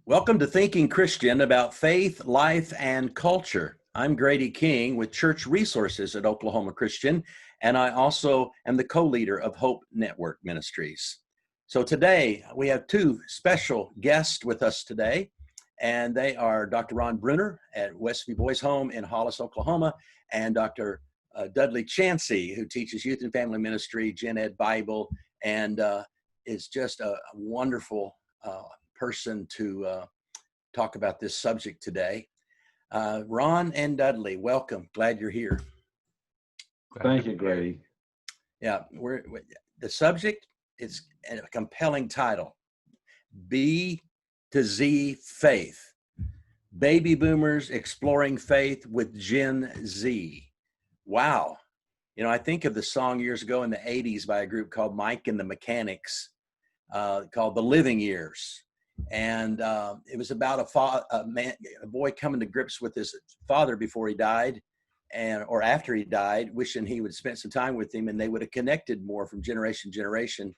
Welcome to Thinking Christian about faith, life, and culture. I'm Grady King with Church Resources at Oklahoma Christian, and I also am the co-leader of Hope Network Ministries. So today we have two special guests with us today, and they are Dr. Ron Bruner at Westview Boys Home in Hollis, Oklahoma, and Dr. Dudley Chancey, who teaches youth and family ministry, Gen Ed Bible, and is just a wonderful person to talk about this subject today. Ron and Dudley, welcome. Glad you're here. Thank you, Grady. Yeah, the subject is a compelling title: B to Z Faith. Baby boomers exploring faith with Gen Z. Wow. You know, I think of the song years ago in the 80s by a group called Mike and the Mechanics, called The Living Years. And it was about a boy coming to grips with his father before he died, or after he died, wishing he would spend some time with him, and they would have connected more from generation to generation.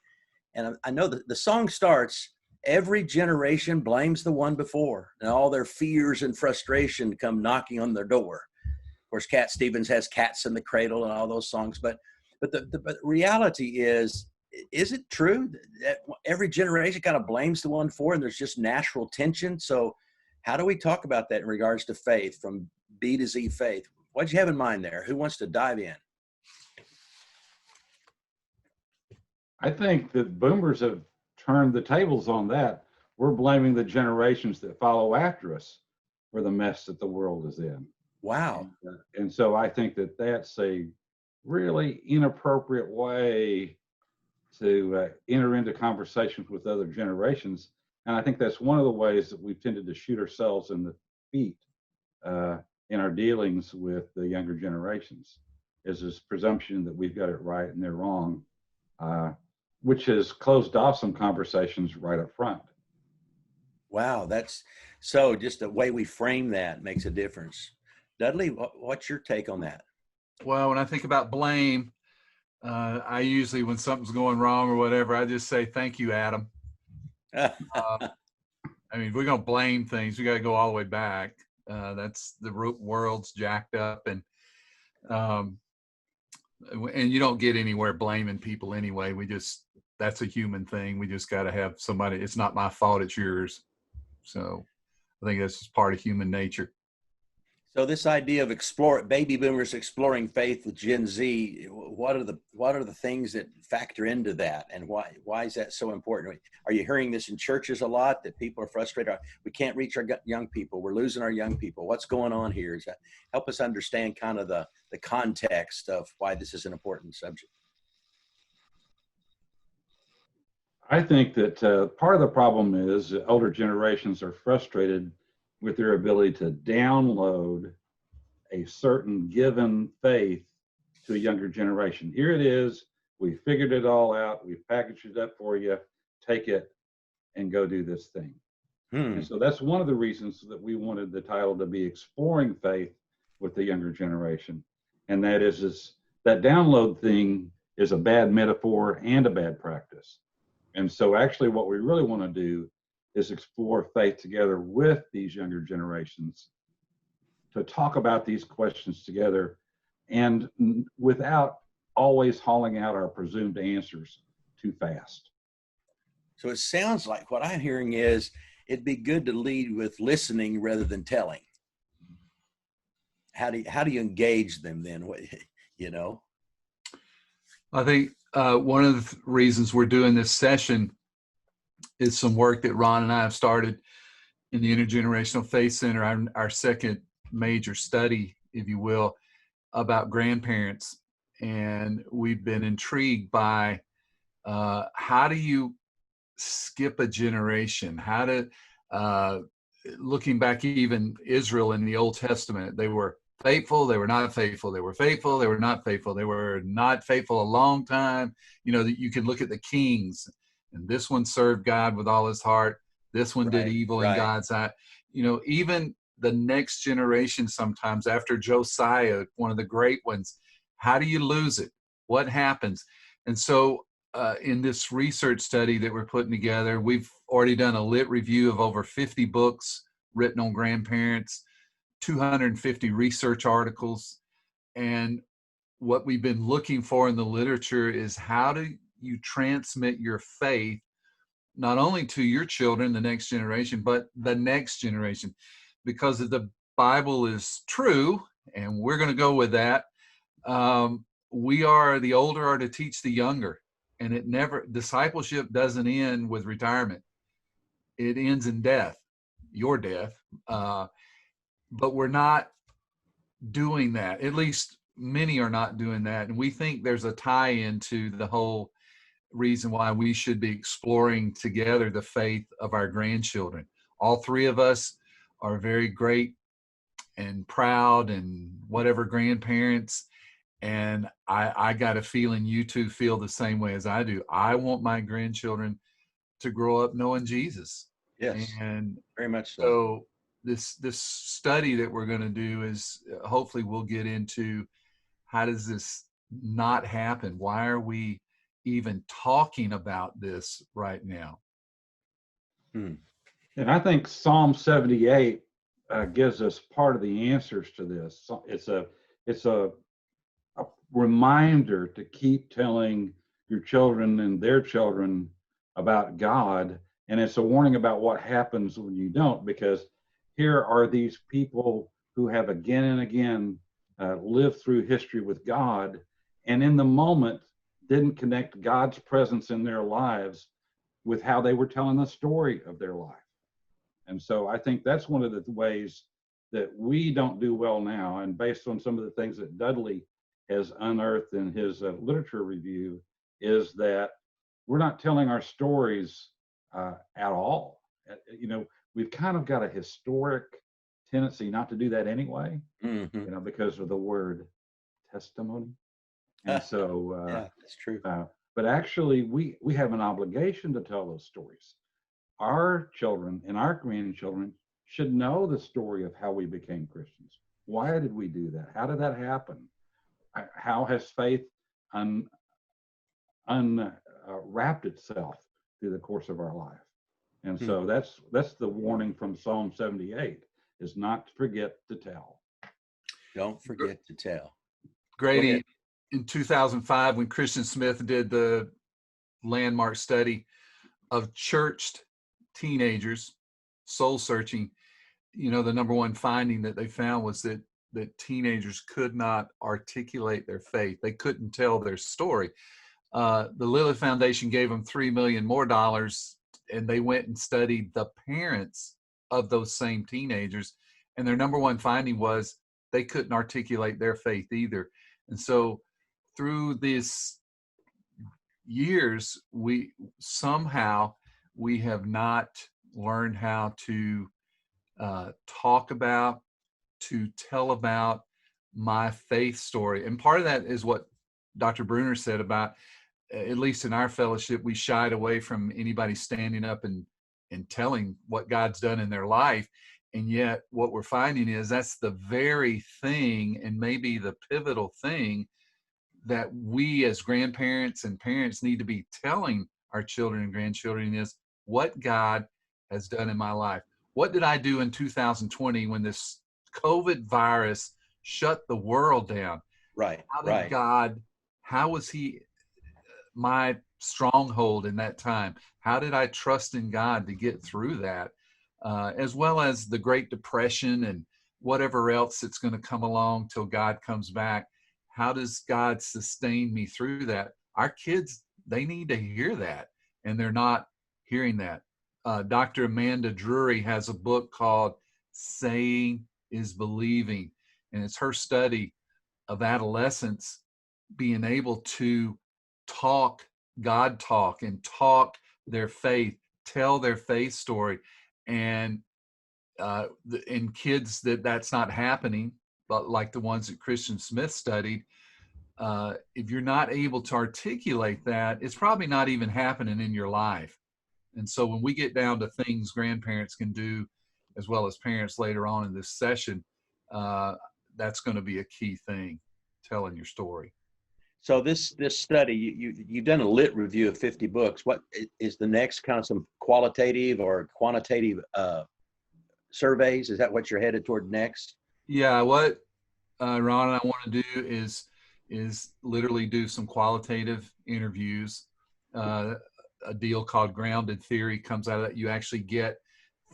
And I know that the song starts, every generation blames the one before, and all their fears and frustration come knocking on their door. Of course, Cat Stevens has Cats in the Cradle and all those songs, but the reality is it true that every generation kind of blames the one before, and there's just natural tension? So how do we talk about that in regards to faith, from B to Z faith? What'd you have in mind there? Who wants to dive in? I think that boomers have turned the tables on that. We're blaming the generations that follow after us for the mess that the world is in. Wow. And so I think that that's a really inappropriate way to enter into conversations with other generations. And I think that's one of the ways that we've tended to shoot ourselves in the feet in our dealings with the younger generations, is this presumption that we've got it right and they're wrong, which has closed off some conversations right up front. Wow, that's so just the way we frame that makes a difference. Dudley, what's your take on that? Well, when I think about blame, I usually, when something's going wrong or whatever, I just say, thank you, Adam. I mean, if we're going to blame things, we got to go all the way back. That's the world's jacked up, and you don't get anywhere blaming people anyway. That's a human thing. We just got to have somebody, it's not my fault, it's yours. So I think that's just part of human nature. So this idea of baby boomers exploring faith with Gen Z, what are the things that factor into that, and why is that so important? Are you hearing this in churches a lot, that people are frustrated? We can't reach our young people. We're losing our young people. What's going on here? Is that help us understand kind of the context of why this is an important subject? I think that part of the problem is that older generations are frustrated with their ability to download a certain given faith to a younger generation. Here it is. We figured it all out. We've packaged it up for you. Take it and go do this thing. And so that's one of the reasons that we wanted the title to be Exploring Faith with the Younger Generation. And that is that download thing is a bad metaphor and a bad practice. And so actually what we really want to do is explore faith together with these younger generations, to talk about these questions together, and without always hauling out our presumed answers too fast. So it sounds like what I'm hearing is it'd be good to lead with listening rather than telling. How do you engage them then? You know? I think one of the reasons we're doing this session is some work that Ron and I have started in the Intergenerational Faith Center, our second major study, if you will, about grandparents. And we've been intrigued by how do you skip a generation? How to, looking back, even Israel in the Old Testament, they were faithful, they were not faithful, they were faithful, they were not faithful, they were not faithful a long time. You know, that you can look at the kings, and this one served God with all his heart, this one did evil in God's eye. You know, even the next generation, sometimes after Josiah, one of the great ones, how do you lose it? What happens? And so in this research study that we're putting together, we've already done a lit review of over 50 books written on grandparents, 250 research articles. And what we've been looking for in the literature is how do you transmit your faith not only to your children, the next generation, but the next generation. Because if the Bible is true, and we're going to go with that, we are, the older are to teach the younger. And it never, discipleship doesn't end with retirement. It ends in death, your death. But we're not doing that. At least many are not doing that. And we think there's a tie into the whole reason why we should be exploring together the faith of our grandchildren. All three of us are very great and proud and whatever grandparents. And I got a feeling you two feel the same way as I do. I want my grandchildren to grow up knowing Jesus. Yes, And very much so. so this study that we're going to do is hopefully we'll get into how does this not happen? Why are we even talking about this right now? And I think Psalm 78 gives us part of the answers to this. So it's a reminder to keep telling your children and their children about God, and it's a warning about what happens when you don't, because here are these people who have again and again lived through history with God, and in the moment didn't connect God's presence in their lives with how they were telling the story of their life. And so I think that's one of the ways that we don't do well now. And based on some of the things that Dudley has unearthed in his literature review, is that we're not telling our stories at all. You know, we've kind of got a historic tendency not to do that anyway, you know, because of the word testimony. And so, yeah, that's true. but actually, we have an obligation to tell those stories. Our children and our grandchildren should know the story of how we became Christians. Why did we do that? How did that happen? How has faith unwrapped itself through the course of our life? And so that's the warning from Psalm 78, is not to forget to tell. Don't forget to tell. Grady, in 2005, when Christian Smith did the landmark study of churched teenagers soul searching, you know, the number one finding that they found was that teenagers could not articulate their faith. They couldn't tell their story. The Lilly Foundation gave them $3 million more, and they went and studied the parents of those same teenagers. And their number one finding was they couldn't articulate their faith either. And so through these years, we have not learned how to talk about, to tell about my faith story. And part of that is what Dr. Bruner said about, at least in our fellowship, we shied away from anybody standing up and telling what God's done in their life. And yet what we're finding is that's the very thing, and maybe the pivotal thing, that we as grandparents and parents need to be telling our children and grandchildren is what God has done in my life. What did I do in 2020 when this COVID virus shut the world down? Right. How did God, how was he my stronghold in that time? How did I trust in God to get through that? As well as the Great Depression and whatever else that's going to come along till God comes back. How does God sustain me through that? Our kids, they need to hear that, and they're not hearing that. Dr. Amanda Drury has a book called Saying is Believing, and it's her study of adolescents being able to talk God talk and talk their faith, tell their faith story. And in kids that's not happening, but like the ones that Christian Smith studied, if you're not able to articulate that, it's probably not even happening in your life. And so when we get down to things grandparents can do, as well as parents later on in this session, that's going to be a key thing, telling your story. So this study, you've done a lit review of 50 books. What is the next kind of some qualitative or quantitative surveys? Is that what you're headed toward next? Yeah, what Ron and I want to do is literally do some qualitative interviews. A deal called grounded theory comes out of that. You actually get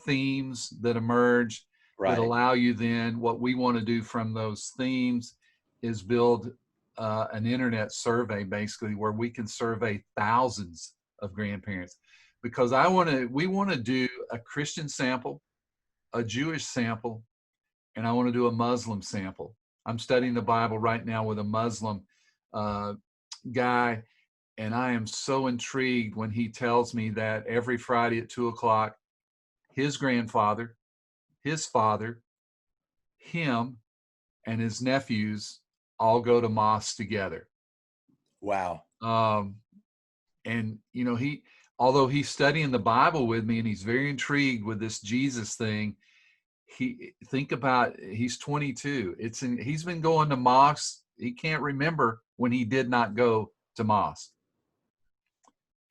themes that emerge Right. that allow you then, what we want to do from those themes is build an internet survey, basically, where we can survey thousands of grandparents, because we want to do a Christian sample, a Jewish sample, and I want to do a Muslim sample. I'm studying the Bible right now with a Muslim guy, and I am so intrigued when he tells me that every Friday at 2:00, his grandfather, his father, him, and his nephews all go to mosque together. Wow. And although he's studying the Bible with me and he's very intrigued with this Jesus thing, he's 22. He's been going to mosque. He can't remember when he did not go to mosque.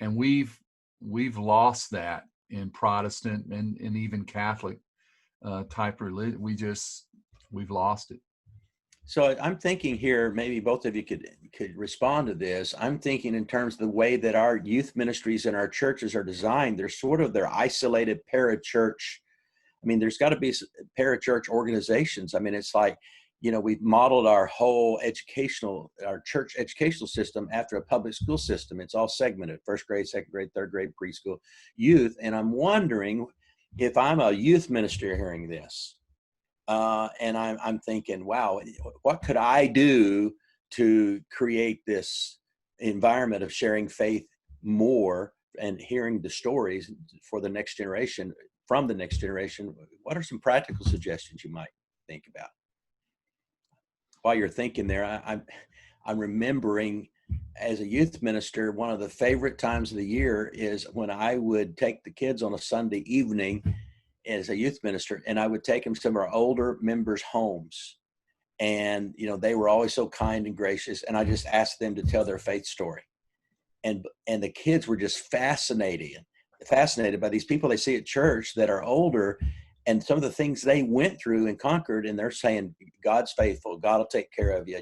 And we've lost that in Protestant and even Catholic type religion. We've lost it. So I'm thinking here, maybe both of you could respond to this. I'm thinking in terms of the way that our youth ministries and our churches are designed. They're isolated parachurch. I mean, there's got to be parachurch organizations. I mean, it's like, we've modeled our whole our church educational system after a public school system. It's all segmented: first grade, second grade, third grade, preschool, youth. And I'm wondering if I'm a youth minister hearing this, and I'm thinking, wow, what could I do to create this environment of sharing faith more and hearing the stories for the next generation, from the next generation? What are some practical suggestions you might think about? While you're thinking there, I'm remembering as a youth minister, one of the favorite times of the year is when I would take the kids on a Sunday evening as a youth minister, and I would take them to some of our older members' homes. And, they were always so kind and gracious. And I just asked them to tell their faith story. And the kids were just fascinated by these people they see at church that are older, and some of the things they went through and conquered. And they're saying, God's faithful. God will take care of you,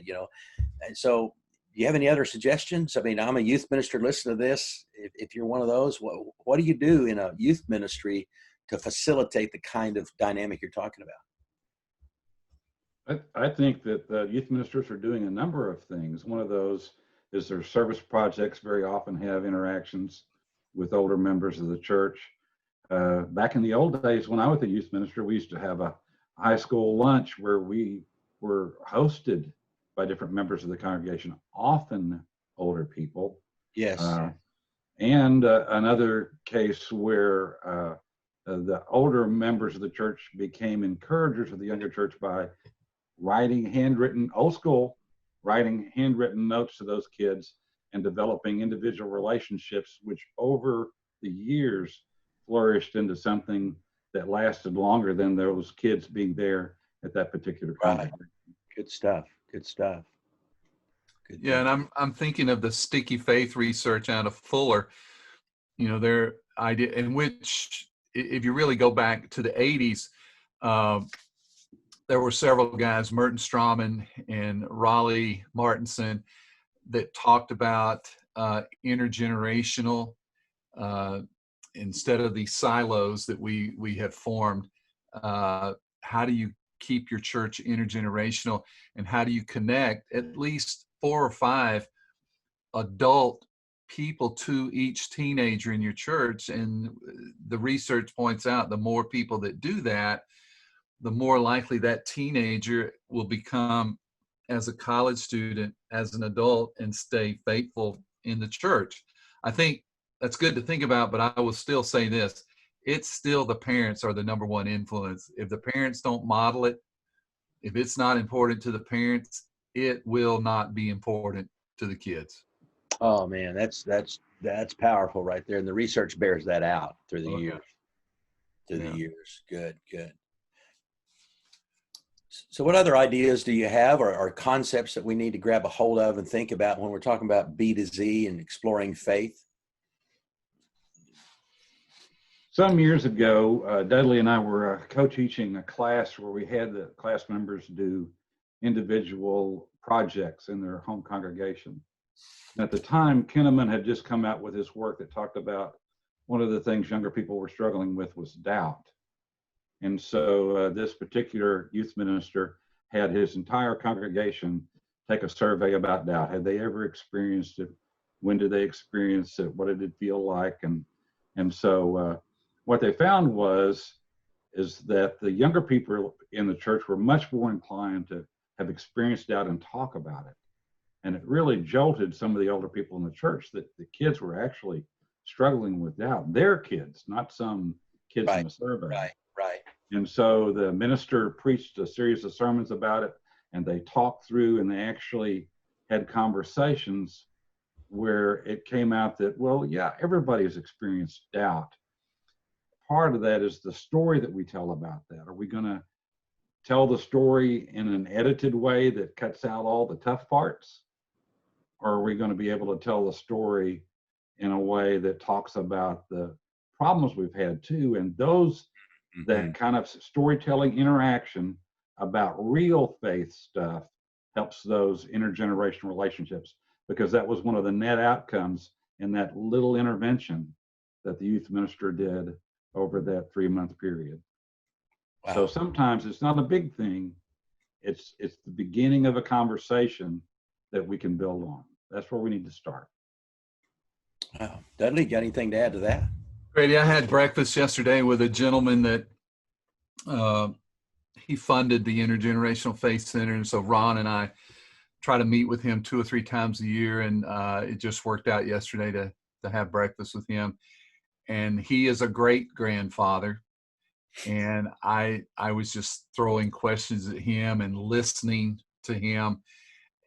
And so, do you have any other suggestions? I mean, I'm a youth minister. Listen to this. If you're one of those, what do you do in a youth ministry to facilitate the kind of dynamic you're talking about? I think that the youth ministers are doing a number of things. One of those is their service projects very often have interactions with older members of the church. Back in the old days, when I was a youth minister, we used to have a high school lunch where we were hosted by different members of the congregation, often older people. Yes. And another case where the older members of the church became encouragers of the younger church by writing handwritten notes to those kids and developing individual relationships, which over the years flourished into something that lasted longer than those kids being there at that particular time. Good stuff. Yeah, and I'm thinking of the sticky faith research out of Fuller. Their idea, in which, if you really go back to the 80s, there were several guys, Merton Strawman and Raleigh Martinson, that talked about intergenerational, instead of these silos that we have formed. How do you keep your church intergenerational, and how do you connect at least 4 or 5 adult people to each teenager in your church? And the research points out the more people that do that, the more likely that teenager will become, as a college student, as an adult, and stay faithful in the church. I think that's good to think about, but I will still say this: it's still the parents are the number one influence. If the parents don't model it, if it's not important to the parents, it will not be important to the kids. Oh man, that's powerful right there, and the research bears that out through the years. Good. So what other ideas do you have, or concepts that we need to grab a hold of and think about when we're talking about B to Z and exploring faith? Some years ago, Dudley and I were co-teaching a class where we had the class members do individual projects in their home congregation. And at the time, Kinnaman had just come out with his work that talked about one of the things younger people were struggling with was doubt. And so this particular youth minister had his entire congregation take a survey about doubt. Had they ever experienced it? When did they experience it? What did it feel like? And so what they found is that the younger people in the church were much more inclined to have experienced doubt and talk about it. And it really jolted some of the older people in the church that the kids were actually struggling with doubt. Their kids, not some kids in the survey. Right. And so the minister preached a series of sermons about it, and they talked through, and they actually had conversations where it came out that, well, yeah, everybody has experienced doubt. Part of that is the story that we tell about that. Are we going to tell the story in an edited way that cuts out all the tough parts? Or are we going to be able to tell the story in a way that talks about the problems we've had too? And those, that kind of storytelling interaction about real faith stuff helps those intergenerational relationships, because that was one of the net outcomes in that little intervention that the youth minister did over that 3-month period. Wow. So sometimes it's not a big thing. It's the beginning of a conversation that we can build on. That's where we need to start. Wow. Dudley, got anything to add to that? Grady, I had breakfast yesterday with a gentleman that he funded the Intergenerational Faith Center. And so Ron and I try to meet with him 2 or 3 times a year. And it just worked out yesterday to have breakfast with him. And he is a great grandfather. And I was just throwing questions at him and listening to him.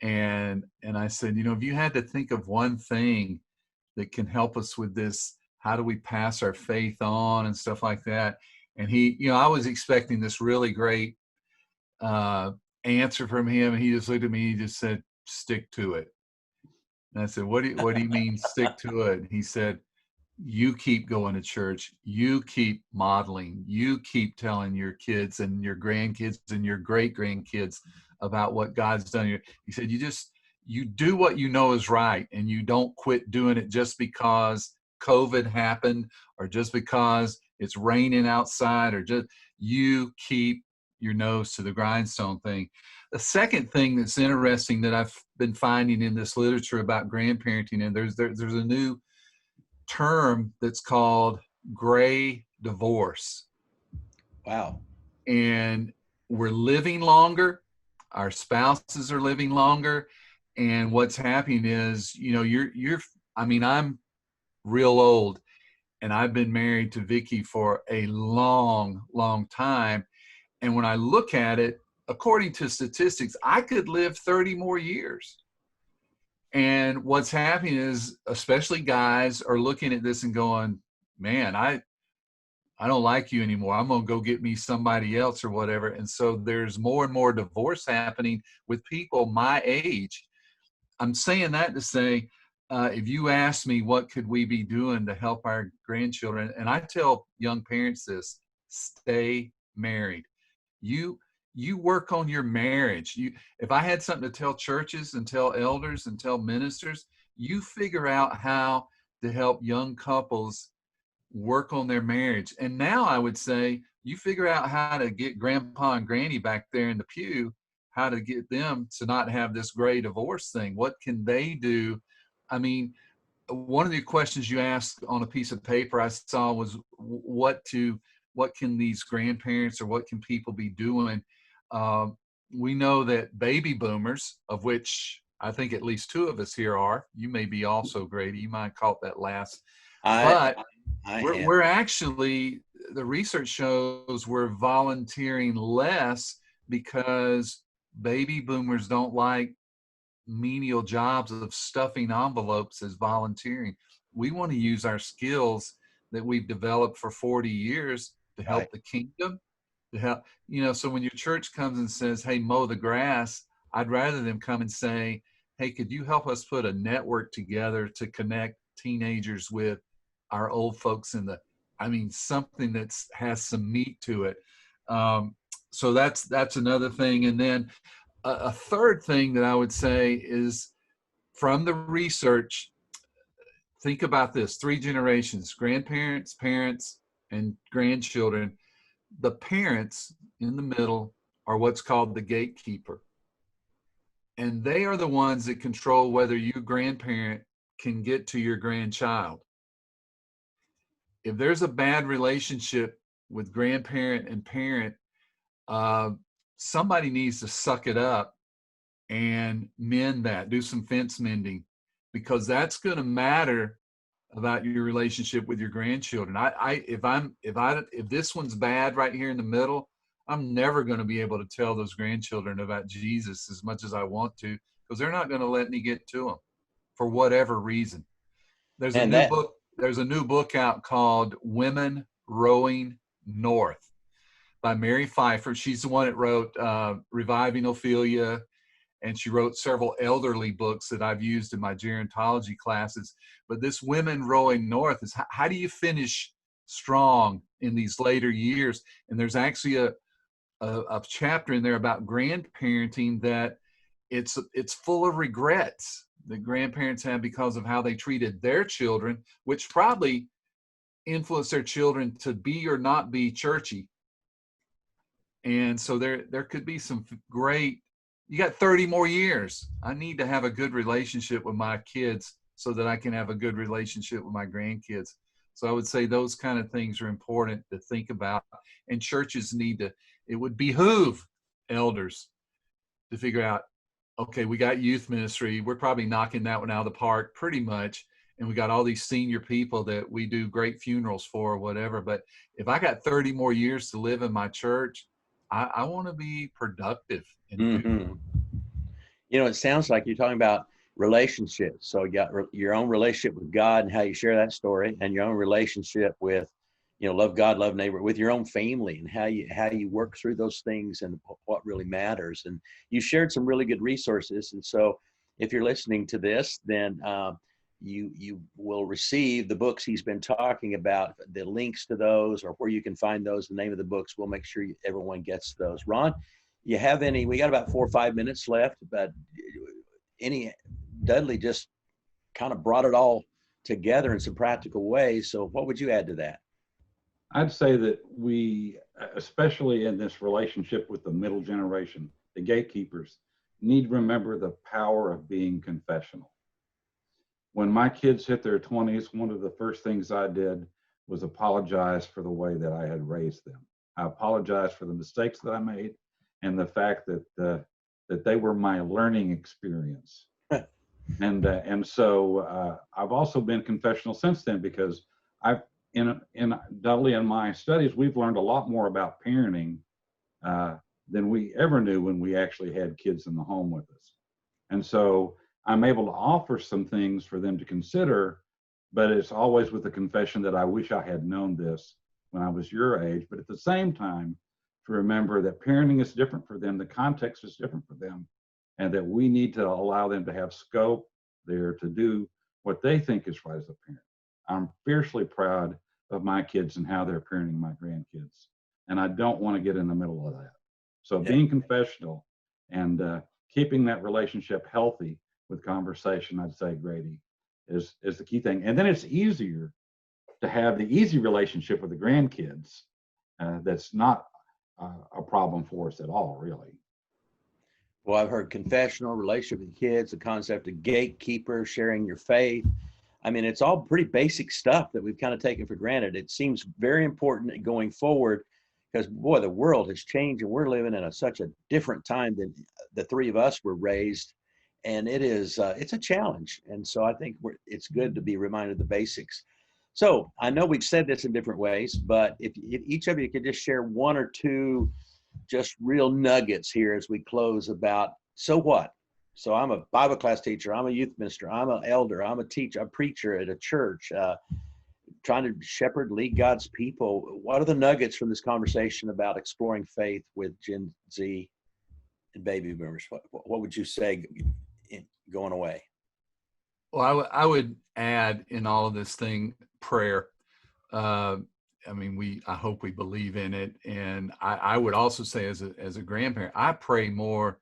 And I said, if you had to think of one thing that can help us with this, how do we pass our faith on and stuff like that? And he, I was expecting this really great answer from him. And he just looked at me, he just said, stick to it. And I said, what do you mean stick to it? And he said, you keep going to church, you keep modeling, you keep telling your kids and your grandkids and your great grandkids about what God's done. He said, you do what you know is right, and you don't quit doing it just because COVID happened or just because it's raining outside, or just you keep your nose to the grindstone thing. The second thing that's interesting that I've been finding in this literature about grandparenting, and there's a new term that's called gray divorce. Wow. And we're living longer, our spouses are living longer, and what's happening is, I'm real old, and I've been married to Vicky for a long, long time. And when I look at it, according to statistics, I could live 30 more years. And what's happening is, especially guys are looking at this and going, man, I don't like you anymore. I'm going to go get me somebody else or whatever. And so there's more and more divorce happening with people my age. I'm saying that to say, if you ask me, what could we be doing to help our grandchildren? And I tell young parents this: stay married. You work on your marriage. If I had something to tell churches and tell elders and tell ministers, you figure out how to help young couples work on their marriage. And now I would say you figure out how to get grandpa and granny back there in the pew, how to get them to not have this gray divorce thing. What can they do? I mean, one of the questions you asked on a piece of paper I saw was what can these grandparents or what can people be doing? We know that baby boomers, of which I think at least 2 of us here are, you may be also, Grady, you might have caught that last, but we're actually, the research shows we're volunteering less because baby boomers don't like menial jobs of stuffing envelopes as volunteering. We want to use our skills that we've developed for 40 years to help the kingdom to help. So when your church comes and says, hey, mow the grass, I'd rather them come and say, hey, could you help us put a network together to connect teenagers with our old folks something that has some meat to it. So that's another thing. And then a third thing that I would say is, from the research, think about this: 3 generations, grandparents, parents, and grandchildren. The parents in the middle are what's called the gatekeeper. And they are the ones that control whether your grandparent can get to your grandchild. If there's a bad relationship with grandparent and parent, somebody needs to suck it up and mend that, do some fence mending, because that's going to matter about your relationship with your grandchildren. If this one's bad right here in the middle, I'm never going to be able to tell those grandchildren about Jesus as much as I want to, because they're not going to let me get to them for whatever reason. There's a new book out called Women Rowing North by Mary Pipher. She's the one that wrote Reviving Ophelia, and she wrote several elderly books that I've used in my gerontology classes. But this Women Rowing North is how do you finish strong in these later years? And there's actually a chapter in there about grandparenting that it's full of regrets that grandparents have because of how they treated their children, which probably influenced their children to be or not be churchy. And so there could be some great, you got 30 more years. I need to have a good relationship with my kids so that I can have a good relationship with my grandkids. So I would say those kind of things are important to think about. And churches it would behoove elders to figure out, okay, we got youth ministry. We're probably knocking that one out of the park pretty much. And we got all these senior people that we do great funerals for or whatever. But if I got 30 more years to live in my church, I want to be productive. Mm-hmm. It sounds like you're talking about relationships. So you got your own relationship with God and how you share that story, and your own relationship with, love God, love neighbor, with your own family, and how you work through those things and what really matters. And you shared some really good resources. And so if you're listening to this, then you will receive the books he's been talking about, the links to those, or where you can find those, the name of the books. We'll make sure everyone gets those. Ron, you have any? We got about 4 or 5 minutes left, but Dudley just kind of brought it all together in some practical ways. So what would you add to that? I'd say that we, especially in this relationship with the middle generation, the gatekeepers, need to remember the power of being confessional. When my kids hit their 20s, one of the first things I did was apologize for the way that I had raised them. I apologized for the mistakes that I made and the fact that they were my learning experience. And so I've also been confessional since then, because in Dudley and my studies, we've learned a lot more about parenting than we ever knew when we actually had kids in the home with us. And so I'm able to offer some things for them to consider, but it's always with the confession that I wish I had known this when I was your age. But at the same time, to remember that parenting is different for them, the context is different for them, and that we need to allow them to have scope there to do what they think is right as a parent. I'm fiercely proud of my kids and how they're parenting my grandkids, and I don't want to get in the middle of that. So being confessional and keeping that relationship healthy with conversation, I'd say, Grady, is the key thing. And then it's easier to have the easy relationship with the grandkids. That's not a problem for us at all, really. Well, I've heard confessional, relationship with kids, the concept of gatekeeper, sharing your faith. I mean, it's all pretty basic stuff that we've kind of taken for granted. It seems very important going forward, because, boy, the world has changed, and we're living in such a different time than the three of us were raised. And it's a challenge. And so I think it's good to be reminded of the basics. So I know we've said this in different ways, but if each of you could just share 1 or 2 just real nuggets here as we close about, so what? So I'm a Bible class teacher, I'm a youth minister, I'm an elder, I'm a teacher, a preacher at a church. trying to shepherd, lead God's people. What are the nuggets from this conversation about exploring faith with Gen Z and baby boomers? What would you say going away? Well, I would add in all of this thing prayer. I mean, I hope we believe in it, and I would also say, as a grandparent, I pray more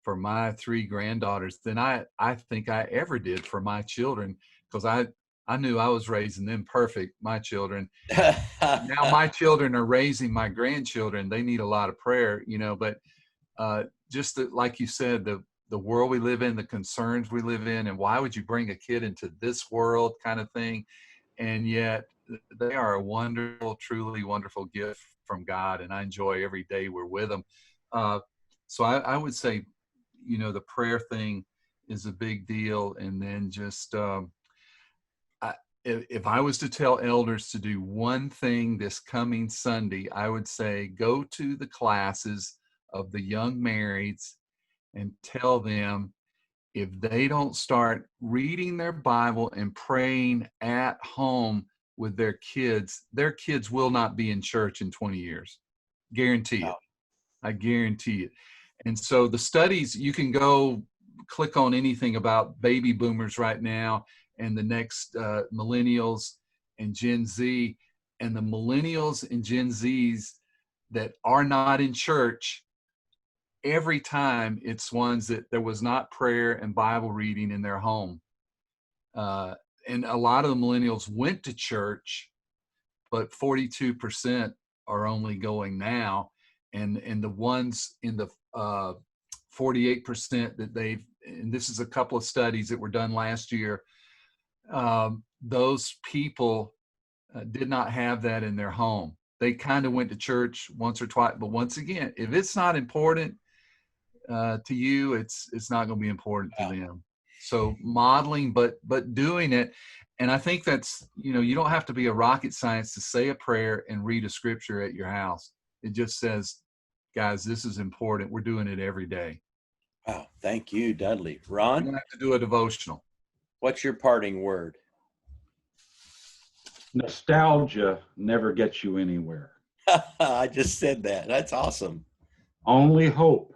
for my 3 granddaughters than I think I ever did for my children, because I knew I was raising them perfect, my children. Now my children are raising my grandchildren. They need a lot of prayer, but just like you said, the world we live in, the concerns we live in, and why would you bring a kid into this world kind of thing? And yet they are a wonderful, truly wonderful gift from God, and I enjoy every day we're with them. So I would say, the prayer thing is a big deal. And then just, if I was to tell elders to do one thing this coming Sunday, I would say go to the classes of the young marrieds and tell them, if they don't start reading their Bible and praying at home with their kids will not be in church in 20 years. Guarantee it. I guarantee it. And so the studies, you can go click on anything about baby boomers right now and the next millennials and Gen Z, and the millennials and Gen Zs that are not in church. Every time it's ones that there was not prayer and Bible reading in their home. And a lot of the millennials went to church, but 42% are only going now. And the ones in the 48% that and this is a couple of studies that were done last year, those people did not have that in their home. They kind of went to church once or twice, but once again, if it's not important to you, it's not going to be important to them. So modeling, but doing it. And I think that's, you don't have to be a rocket science to say a prayer and read a scripture at your house. It just says, guys, this is important. We're doing it every day. Wow. Thank you, Dudley. You Ron, don't have to do a devotional. what's your parting word? Nostalgia never gets you anywhere. I just said that. That's awesome. Only hope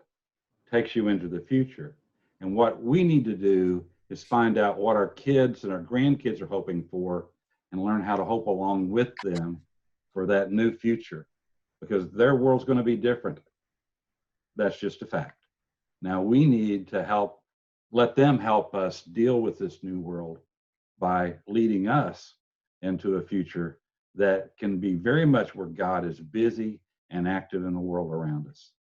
takes you into the future. And what we need to do is find out what our kids and our grandkids are hoping for and learn how to hope along with them for that new future, because their world's going to be different. That's just a fact. Now we need to let them help us deal with this new world by leading us into a future that can be very much where God is busy and active in the world around us.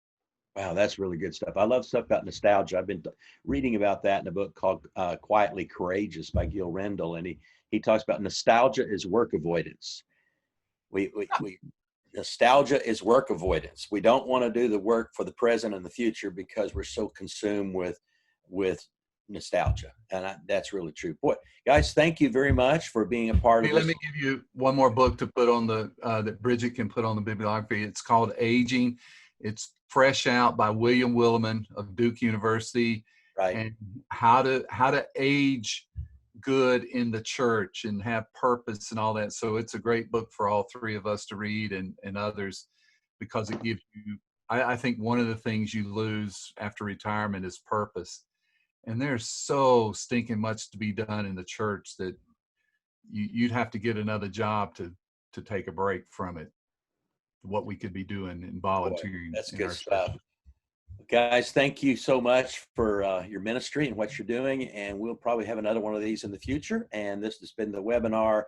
Wow, that's really good stuff. I love stuff about nostalgia. I've been reading about that in a book called Quietly Courageous by Gil Rendell, and he talks about nostalgia is work avoidance. Nostalgia is work avoidance. We don't want to do the work for the present and the future because we're so consumed with nostalgia, and that's really true. Boy, guys, thank you very much for being a part of this. Let me give you one more book to put on that Bridget can put on the bibliography. It's called Aging. It's fresh out by Willimon of Duke University, Right. And how to age good in the church and have purpose and all that. So it's a great book for all 3 of us to read and others, because it gives you, I think one of the things you lose after retirement is purpose. And there's so stinking much to be done in the church that you'd have to get another job to take a break from it. What we could be doing and volunteering. Boy, that's in good our stuff. churches. Guys, thank you so much for your ministry and what you're doing. And we'll probably have another one of these in the future. And this has been the webinar,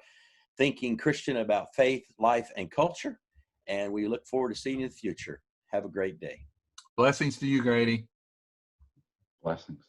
Thinking Christian About Faith, Life, and Culture. And we look forward to seeing you in the future. Have a great day. Blessings to you, Grady. Blessings.